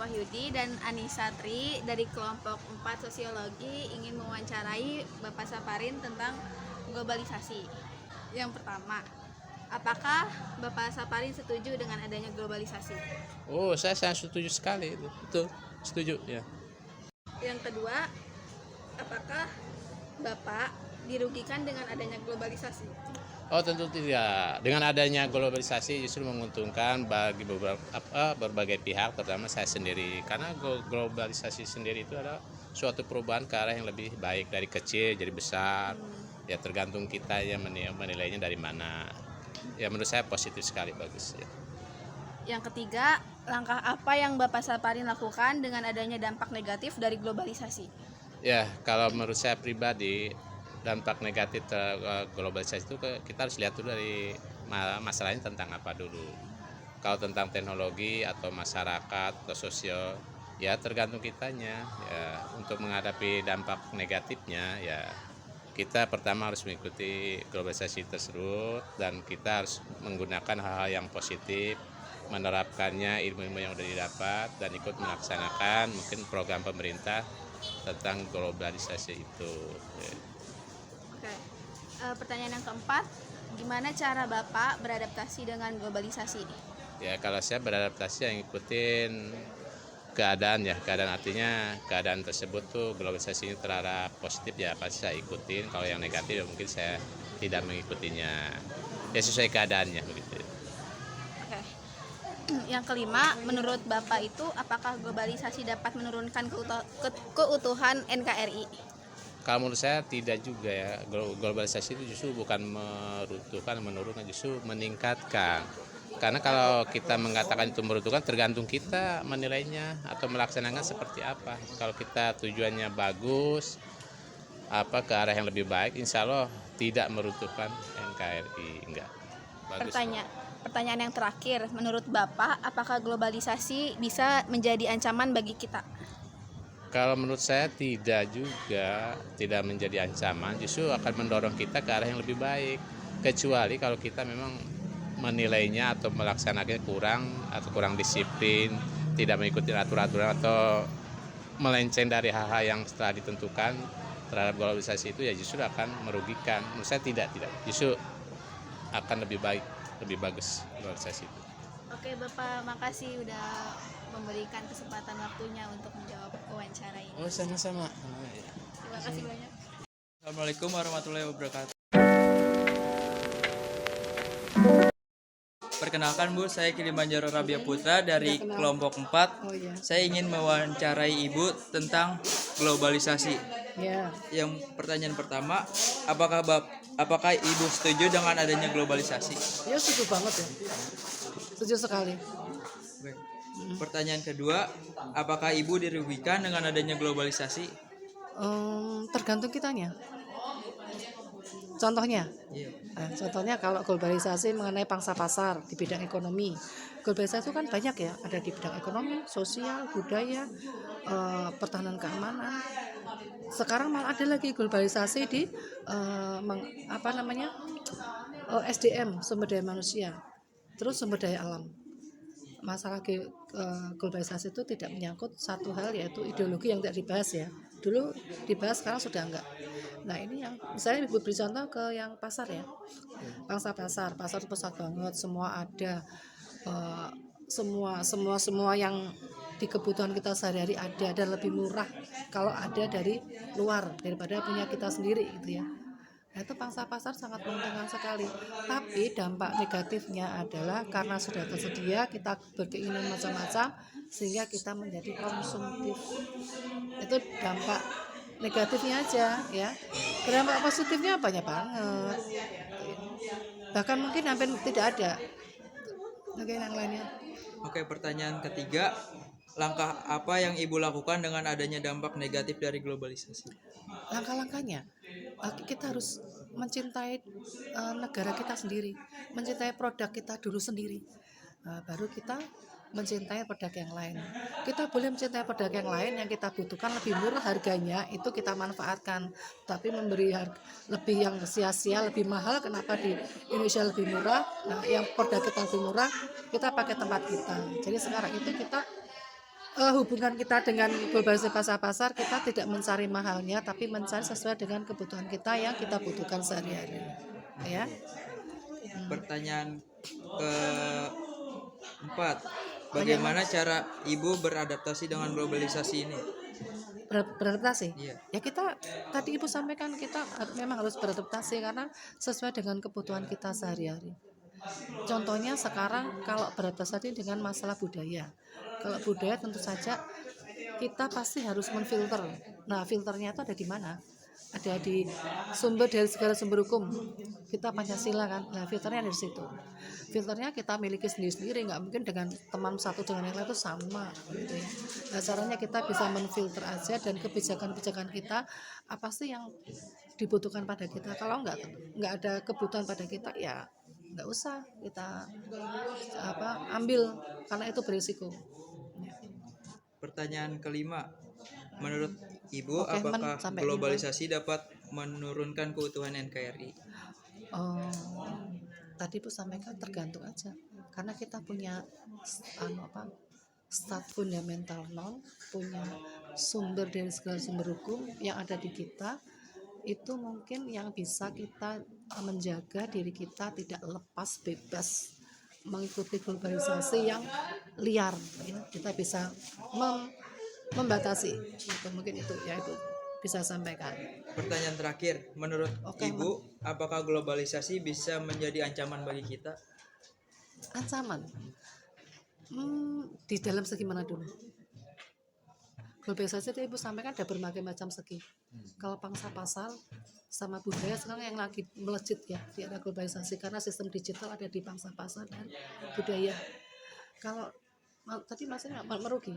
Wahyudi dan Anissa Tri dari kelompok 4 Sosiologi ingin mewawancarai Bapak Saparin tentang globalisasi. Yang pertama, apakah Bapak Saparin setuju dengan adanya globalisasi? Oh, saya sangat setuju sekali itu. Betul, setuju ya. Yang kedua, apakah Bapak dirugikan dengan adanya globalisasi? Oh, tentu tidak. Dengan adanya globalisasi justru menguntungkan bagi berbagai pihak, terutama saya sendiri. Karena globalisasi sendiri itu adalah suatu perubahan ke arah yang lebih baik, dari kecil jadi besar. Ya tergantung kita ya menilainya dari mana. Ya menurut saya positif sekali, bagus ya. Yang ketiga, langkah apa yang Bapak Saparin lakukan dengan adanya dampak negatif dari globalisasi? Ya, kalau menurut saya pribadi, dampak negatif globalisasi itu kita harus lihat dulu dari masalahnya tentang apa dulu. Kalau tentang teknologi atau masyarakat atau sosial, ya tergantung kitanya. Ya, untuk menghadapi dampak negatifnya, ya kita pertama harus mengikuti globalisasi tersebut dan kita harus menggunakan hal-hal yang positif, menerapkannya ilmu-ilmu yang sudah didapat dan ikut melaksanakan mungkin program pemerintah tentang globalisasi itu. Oke. Pertanyaan yang keempat, gimana cara Bapak beradaptasi dengan globalisasi? Ya kalau saya beradaptasi yang ngikutin keadaan ya, keadaan artinya keadaan tersebut tuh globalisasi ini terarah positif ya pasti saya ikutin, kalau yang negatif ya mungkin saya tidak mengikutinya, ya sesuai keadaannya begitu. Oke. Yang kelima, menurut Bapak itu apakah globalisasi dapat menurunkan keutuhan NKRI? Kalau menurut saya tidak juga ya, globalisasi itu justru bukan meruntuhkan, menurunkan, justru meningkatkan. Karena kalau kita mengatakan itu meruntuhkan, tergantung kita menilainya atau melaksanakan seperti apa. Kalau kita tujuannya bagus, ke arah yang lebih baik, insya Allah tidak meruntuhkan NKRI, enggak. Bagus. Pertanyaan yang terakhir, menurut Bapak apakah globalisasi bisa menjadi ancaman bagi kita? Kalau menurut saya tidak juga, tidak menjadi ancaman, justru akan mendorong kita ke arah yang lebih baik. Kecuali kalau kita memang menilainya atau melaksanakannya kurang disiplin, tidak mengikuti aturan-aturan atau melenceng dari hal-hal yang setelah ditentukan terhadap globalisasi itu, ya justru akan merugikan. Menurut saya tidak, justru akan lebih baik, lebih bagus globalisasi itu. Oke Bapak, makasih udah memberikan kesempatan waktunya untuk menjawab wawancara ini. Oh, sama-sama. Terima kasih banyak. Assalamualaikum warahmatullahi wabarakatuh. Perkenalkan Bu, saya Kilimanjaro Rabia Putra dari kelompok 4. Saya ingin mewawancarai Ibu tentang globalisasi. Yang pertanyaan pertama, apakah Ibu setuju dengan adanya globalisasi? Ya setuju banget ya, setuju sekali. Pertanyaan kedua, apakah Ibu dirugikan dengan adanya globalisasi? Tergantung kitanya. Contohnya, contohnya kalau globalisasi mengenai pangsa pasar di bidang ekonomi, globalisasi itu kan banyak ya, ada di bidang ekonomi, sosial, budaya, pertahanan keamanan. Sekarang malah ada lagi globalisasi di SDM, sumber daya manusia, terus sumber daya alam. Masalah globalisasi itu tidak menyangkut satu hal, yaitu ideologi yang tidak dibahas ya. Dulu dibahas, sekarang sudah enggak. Nah ini yang misalnya Ibu beri contoh ke yang pasar ya, pasar itu besar banget, semua ada, semua yang di kebutuhan kita sehari-hari ada, dan lebih murah kalau ada dari luar daripada punya kita sendiri gitu ya. Nah, itu pangsa pasar sangat menguntungkan sekali. Tapi dampak negatifnya adalah karena sudah tersedia, kita berkeinginan macam-macam sehingga kita menjadi konsumtif. Itu dampak negatifnya aja ya. Dampak positifnya banyak banget. Bahkan mungkin hampir tidak ada. Oke, yang lainnya. Oke, pertanyaan ketiga, langkah apa yang Ibu lakukan dengan adanya dampak negatif dari globalisasi? Langkah-langkahnya, kita harus mencintai negara kita sendiri, mencintai produk kita dulu sendiri, baru kita mencintai produk yang lain. Kita boleh mencintai produk yang lain yang kita butuhkan lebih murah harganya, itu kita manfaatkan. Tapi memberi harga lebih yang sia-sia, lebih mahal, kenapa di Indonesia lebih murah, nah yang produk kita lebih murah, kita pakai tempat kita. Jadi sekarang itu kita hubungan kita dengan globalisasi pasar-pasar, kita tidak mencari mahalnya, tapi mencari sesuai dengan kebutuhan kita yang kita butuhkan sehari-hari. Ya. Pertanyaan keempat, bagaimana cara ibu beradaptasi dengan globalisasi ini? Beradaptasi. Iya. Ya kita tadi ibu sampaikan kita memang harus beradaptasi karena sesuai dengan kebutuhan kita sehari-hari. Contohnya sekarang kalau beradaptasi dengan masalah budaya. Kalau budaya tentu saja kita pasti harus menfilter. Nah, filternya itu ada di mana? Ada di sumber dari segala sumber hukum. Kita Pancasila kan. Nah, filternya ada di situ. Filternya kita miliki sendiri-sendiri, nggak mungkin dengan teman satu dengan yang lain itu sama gitu ya. Nah, caranya kita bisa menfilter aja dan kebijakan-kebijakan kita apa sih yang dibutuhkan pada kita. Kalau nggak ada kebutuhan pada kita ya nggak usah kita ambil karena itu berisiko. Pertanyaan kelima, menurut ibu Oke, apakah sampai globalisasi dapat menurunkan keutuhan NKRI? Tadi ibu sampaikan tergantung aja karena kita punya stat fundamental non, punya sumber dari segala sumber hukum yang ada di kita, itu mungkin yang bisa kita menjaga diri kita tidak lepas bebas mengikuti globalisasi yang liar ya. Kita bisa membatasi itu, mungkin itu ya, itu bisa sampaikan. Pertanyaan terakhir, menurut ibu apakah globalisasi bisa menjadi ancaman bagi kita? Ancaman di dalam segi mana dulu? Globalisasi itu ibu sampaikan ada berbagai macam segi. Kalau pangsa pasar sama budaya sekarang yang lagi melejit ya di era globalisasi karena sistem digital ada di pangsa pasar dan budaya. Kalau tadi maksudnya merugi?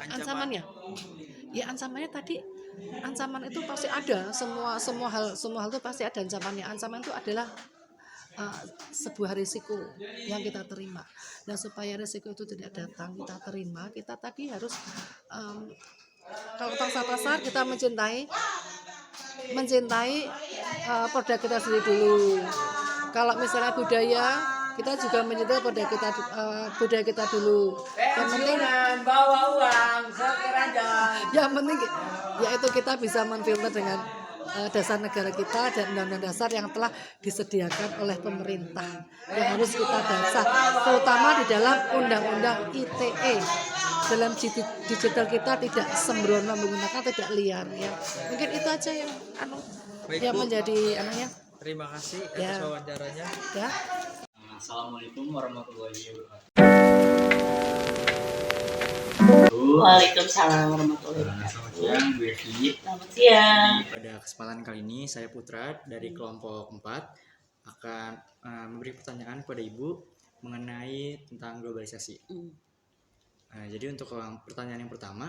Ancamannya? Ya ancamannya tadi, ancaman itu pasti ada, semua hal itu pasti ada ancamannya. Ancaman itu adalah sebuah risiko yang kita terima. Dan supaya risiko itu tidak datang kita terima, kita tadi harus kalau pangsa pasar kita mencintai produk kita sendiri dulu. Kalau misalnya budaya, kita juga mencintai budaya kita dulu. Yang penting bawa uang sekeranjang. Yang penting yaitu kita bisa menfilter dengan dasar negara kita dan undang-undang dasar yang telah disediakan oleh pemerintah yang harus kita baca, terutama di dalam undang-undang ITE. Dalam digital kita tidak sembrono menggunakan, tidak liar ya. Mungkin itu aja yang yang menjadi anunya. Terima kasih atas wawancaranya. Ya. Assalamualaikum warahmatullahi wabarakatuh. Waalaikumsalam warahmatullahi wabarakatuh. Selamat siang, Bu Evi. Selamat siang. Pada kesempatan kali ini saya Putra dari kelompok 4 akan memberi pertanyaan kepada Ibu mengenai tentang globalisasi. Jadi untuk pertanyaan yang pertama,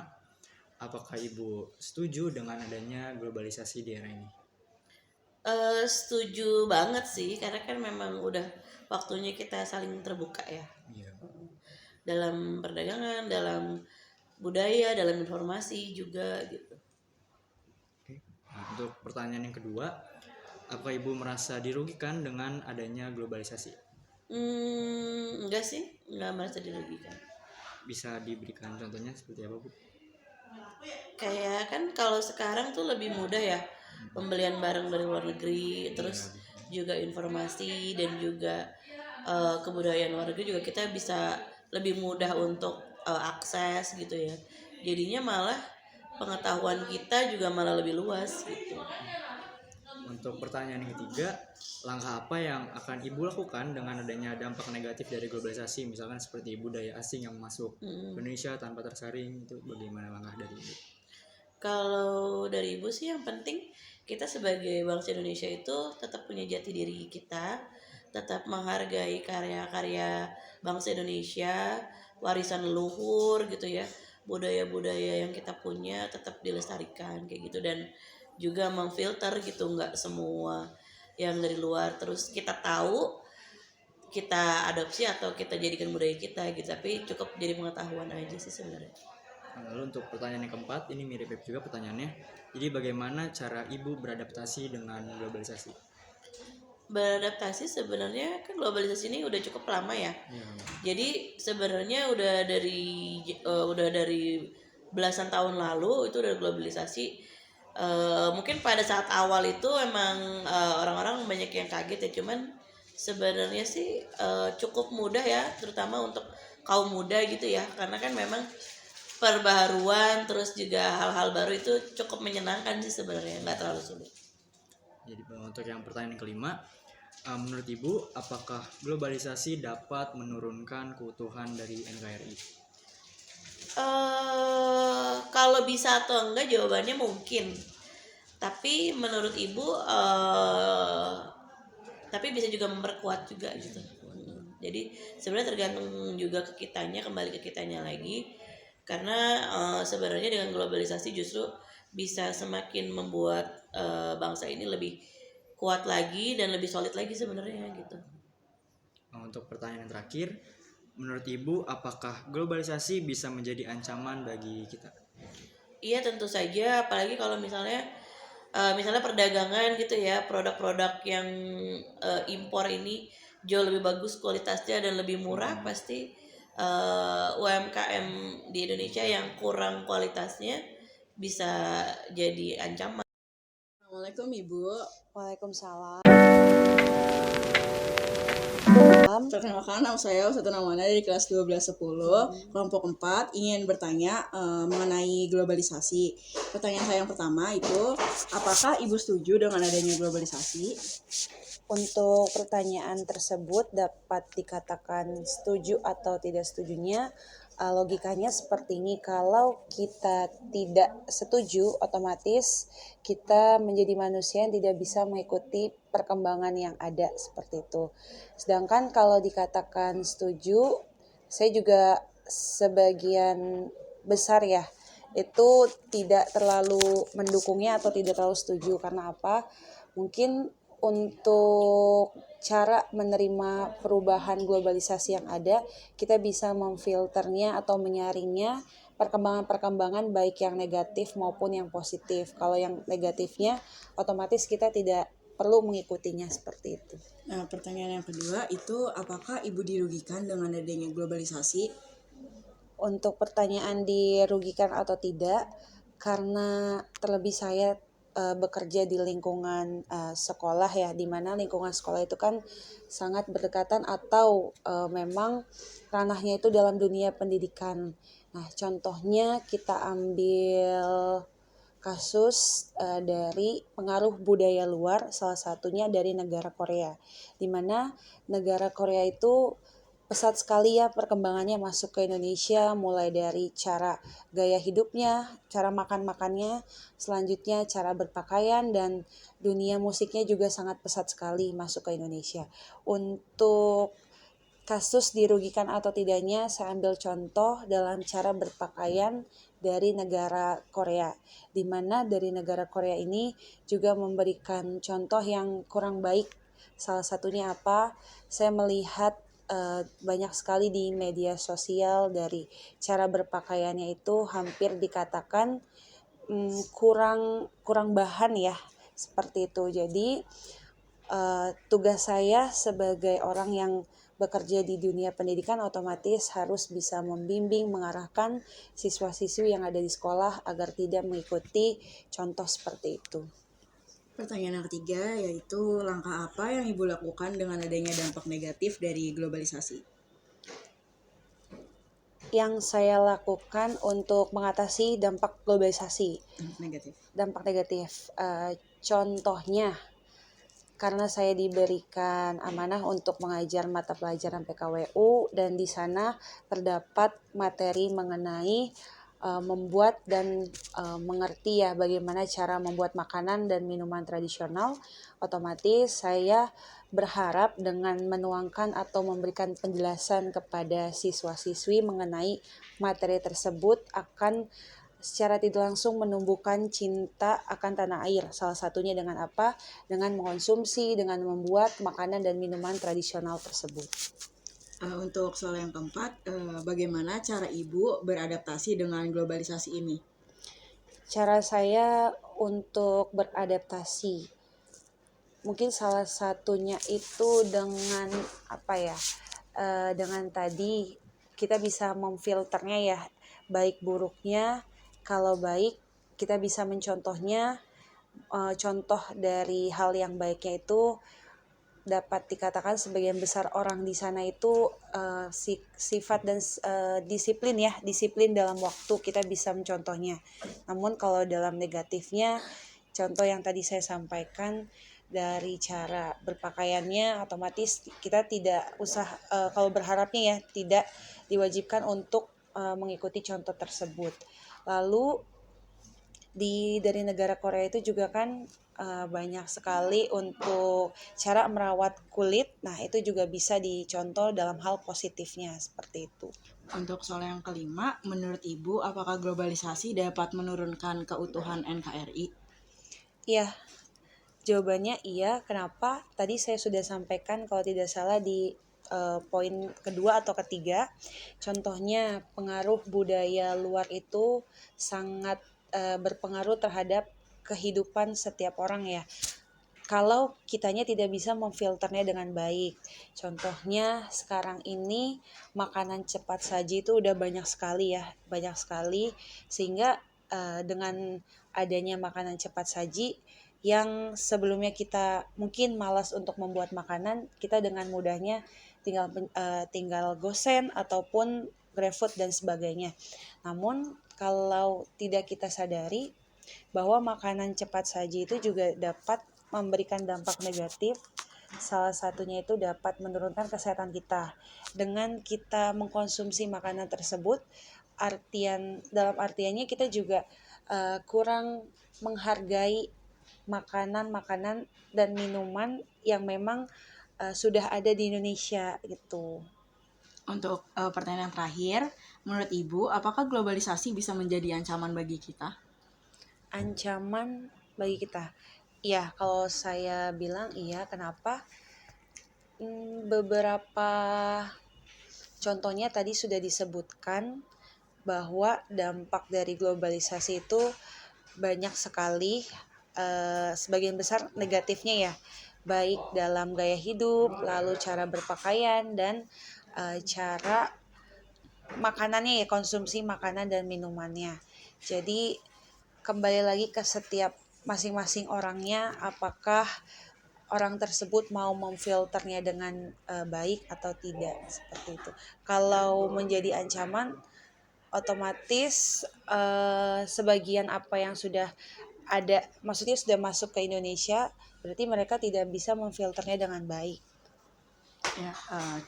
apakah Ibu setuju dengan adanya globalisasi di era ini? Setuju banget sih, karena kan memang udah waktunya kita saling terbuka ya. Iya. Dalam perdagangan, dalam budaya, dalam informasi juga gitu. Oke. Nah, untuk pertanyaan yang kedua, apakah Ibu merasa dirugikan dengan adanya globalisasi? Enggak sih, enggak merasa dirugikan. Bisa diberikan contohnya seperti apa, Bu? Kayak kan kalau sekarang tuh lebih mudah ya, pembelian barang dari luar negeri, terus juga informasi dan juga kebudayaan luar negeri juga kita bisa lebih mudah untuk akses gitu ya. Jadinya malah pengetahuan kita juga malah lebih luas gitu. Untuk pertanyaan yang ketiga, langkah apa yang akan Ibu lakukan dengan adanya dampak negatif dari globalisasi, misalkan seperti budaya asing yang masuk Indonesia tanpa tersaring, itu bagaimana langkah dari Ibu? Kalau dari Ibu sih yang penting kita sebagai bangsa Indonesia itu tetap punya jati diri kita, tetap menghargai karya-karya bangsa Indonesia, warisan leluhur gitu ya, budaya-budaya yang kita punya tetap dilestarikan kayak gitu, dan juga memfilter gitu, nggak semua yang dari luar terus kita tahu kita adopsi atau kita jadikan budaya kita gitu, tapi cukup jadi pengetahuan aja sih sebenarnya. Lalu untuk pertanyaan yang keempat, ini mirip juga pertanyaannya. Jadi bagaimana cara Ibu beradaptasi dengan globalisasi? beradaptasi sebenarnya kan globalisasi ini udah cukup lama ya. Iya. Jadi sebenarnya udah dari belasan tahun lalu itu udah globalisasi. Mungkin pada saat awal itu emang orang-orang banyak yang kaget ya, cuman sebenarnya sih cukup mudah ya, terutama untuk kaum muda gitu ya, karena kan memang perbaharuan terus juga hal-hal baru itu cukup menyenangkan sih sebenarnya, nggak terlalu sulit. Jadi untuk yang pertanyaan kelima, menurut Ibu, apakah globalisasi dapat menurunkan keutuhan dari NKRI? Kalau bisa atau enggak jawabannya mungkin. Tapi menurut Ibu tapi bisa juga memperkuat juga gitu. Jadi sebenarnya tergantung juga ke kitanya, kembali ke kitanya lagi. Karena sebenarnya dengan globalisasi justru bisa semakin membuat bangsa ini lebih kuat lagi dan lebih solid lagi sebenarnya gitu. Untuk pertanyaan yang terakhir, menurut Ibu, apakah globalisasi bisa menjadi ancaman bagi kita? Iya tentu saja, apalagi kalau misalnya perdagangan gitu ya, produk-produk yang impor ini jauh lebih bagus kualitasnya dan lebih murah, pasti UMKM di Indonesia yang kurang kualitasnya bisa jadi ancaman. Assalamualaikum Ibu. Waalaikumsalam. Perkenalkan, nama saya Ustazah Namana dari kelas 1210 kelompok 4, ingin bertanya mengenai globalisasi. Pertanyaan saya yang pertama itu, apakah Ibu setuju dengan adanya globalisasi? Untuk pertanyaan tersebut dapat dikatakan setuju atau tidak setujunya, logikanya seperti ini. Kalau kita tidak setuju, otomatis kita menjadi manusia yang tidak bisa mengikuti perkembangan yang ada, seperti itu. Sedangkan kalau dikatakan setuju, saya juga sebagian besar ya itu tidak terlalu mendukungnya atau tidak terlalu setuju. Karena apa? Mungkin untuk cara menerima perubahan globalisasi yang ada, kita bisa memfilternya atau menyaringnya perkembangan-perkembangan baik yang negatif maupun yang positif. Kalau yang negatifnya, otomatis kita tidak perlu mengikutinya, seperti itu. Nah, pertanyaan yang kedua itu, apakah Ibu dirugikan dengan adanya globalisasi? Untuk pertanyaan dirugikan atau tidak, karena terlebih saya bekerja di lingkungan sekolah ya, di mana lingkungan sekolah itu kan sangat berdekatan atau memang ranahnya itu dalam dunia pendidikan. Nah, contohnya kita ambil kasus dari pengaruh budaya luar, salah satunya dari negara Korea, di mana negara Korea itu pesat sekali ya perkembangannya masuk ke Indonesia, mulai dari cara gaya hidupnya, cara makan-makannya, selanjutnya cara berpakaian, dan dunia musiknya juga sangat pesat sekali masuk ke Indonesia. Untuk kasus dirugikan atau tidaknya, saya ambil contoh dalam cara berpakaian dari negara Korea, di mana dari negara Korea ini juga memberikan contoh yang kurang baik. Salah satunya apa? Saya melihat banyak sekali di media sosial dari cara berpakaiannya itu hampir dikatakan kurang bahan ya, seperti itu. Jadi tugas saya sebagai orang yang bekerja di dunia pendidikan otomatis harus bisa membimbing, mengarahkan siswa-siswi yang ada di sekolah agar tidak mengikuti contoh seperti itu. Pertanyaan yang ketiga yaitu, langkah apa yang Ibu lakukan dengan adanya dampak negatif dari globalisasi? Yang saya lakukan untuk mengatasi dampak globalisasi. Dampak negatif. Contohnya, karena saya diberikan amanah untuk mengajar mata pelajaran PKWU, dan di sana terdapat materi mengenai membuat dan mengerti ya bagaimana cara membuat makanan dan minuman tradisional. Otomatis saya berharap dengan menuangkan atau memberikan penjelasan kepada siswa-siswi mengenai materi tersebut akan secara tidak langsung menumbuhkan cinta akan tanah air. Salah satunya dengan apa? Dengan mengonsumsi, dengan membuat makanan dan minuman tradisional tersebut. Untuk soal yang keempat, bagaimana cara Ibu beradaptasi dengan globalisasi ini? Cara saya untuk beradaptasi, mungkin salah satunya itu dengan apa ya, dengan tadi kita bisa memfilternya ya, baik buruknya. Kalau baik kita bisa mencontohnya, contoh dari hal yang baiknya itu dapat dikatakan sebagian besar orang di sana itu sifat dan disiplin ya, disiplin dalam waktu, kita bisa mencontohnya. Namun kalau dalam negatifnya, contoh yang tadi saya sampaikan dari cara berpakaiannya, otomatis kita tidak usah kalau berharapnya ya tidak diwajibkan untuk mengikuti contoh tersebut. Lalu dari negara Korea itu juga kan banyak sekali untuk cara merawat kulit. Nah, itu juga bisa dicontoh dalam hal positifnya seperti itu. Untuk soal yang kelima, menurut Ibu, apakah globalisasi dapat menurunkan keutuhan NKRI? Iya, jawabannya iya. Kenapa? Tadi saya sudah sampaikan kalau tidak salah di poin kedua atau ketiga. Contohnya pengaruh budaya luar itu sangat berpengaruh terhadap kehidupan setiap orang ya. Kalau kitanya tidak bisa memfilternya dengan baik. Contohnya sekarang ini makanan cepat saji itu udah banyak sekali ya, banyak sekali, sehingga dengan adanya makanan cepat saji yang sebelumnya kita mungkin malas untuk membuat makanan, kita dengan mudahnya tinggal gosen ataupun GrabFood dan sebagainya. Namun kalau tidak kita sadari bahwa makanan cepat saji itu juga dapat memberikan dampak negatif. Salah satunya itu dapat menurunkan kesehatan kita. Dengan kita mengkonsumsi makanan tersebut, dalam artiannya kita juga kurang menghargai makanan-makanan dan minuman yang memang sudah ada di Indonesia gitu. Untuk pertanyaan yang terakhir, menurut Ibu, apakah globalisasi bisa menjadi ancaman bagi kita? Ancaman bagi kita. Ya, kalau saya bilang iya, kenapa? Beberapa contohnya tadi sudah disebutkan bahwa dampak dari globalisasi itu banyak sekali, sebagian besar negatifnya ya, baik dalam gaya hidup, lalu cara berpakaian, dan cara makanannya ya, konsumsi makanan dan minumannya. Jadi kembali lagi ke setiap masing-masing orangnya, apakah orang tersebut mau memfilternya dengan baik atau tidak, seperti itu. Kalau menjadi ancaman, otomatis sebagian apa yang sudah ada, maksudnya sudah masuk ke Indonesia, berarti mereka tidak bisa memfilternya dengan baik. Ya,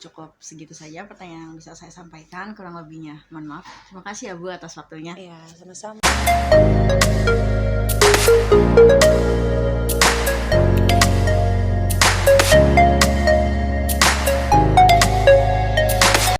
cukup segitu saja pertanyaan yang bisa saya sampaikan, kurang lebihnya mohon maaf. Terima kasih ya Bu atas waktunya. Ya, sama-sama.